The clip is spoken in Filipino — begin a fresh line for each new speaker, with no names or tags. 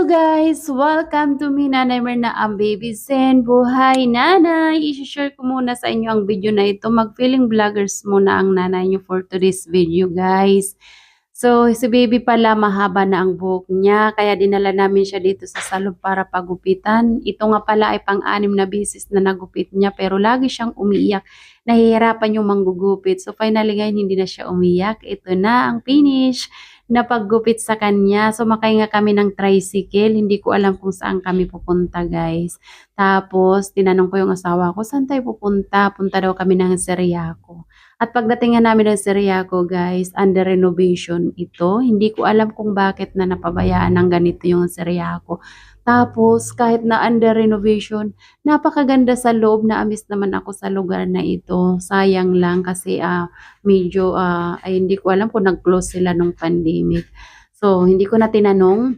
Guys, welcome to me, Nanay Merna, ang Baby Zen. Buhay Nanay! I-share ko muna sa inyo ang video na ito. Mag-feeling vloggers muna ang nanay nyo for today's video, guys. So, si baby pala mahaba na ang buhok niya, kaya dinala namin siya dito sa salon para pagupitan. Ito nga pala ay pang-anim na bisis na nagupit niya, pero lagi siyang umiiyak. Nahihirapan yung manggugupit. So, finally ngayon hindi na siya umiyak. Ito na ang finish na paggupit sa kanya. Sumakay nga kami ng tricycle. Hindi ko alam kung saan kami pupunta, guys. Tapos, tinanong ko yung asawa ko, saan tayo pupunta? Punta daw kami ng Seriaco. At pagdating nga namin ng Seriaco, guys, under renovation ito. Hindi ko alam kung bakit na napabayaan ng ganito yung Seriaco. Tapos, kahit na under renovation, napakaganda sa loob. Na-amiss naman ako sa lugar na ito. Sayang lang kasi medyo ay hindi ko alam kung nag-close sila nung pandemic. So, hindi ko na tinanong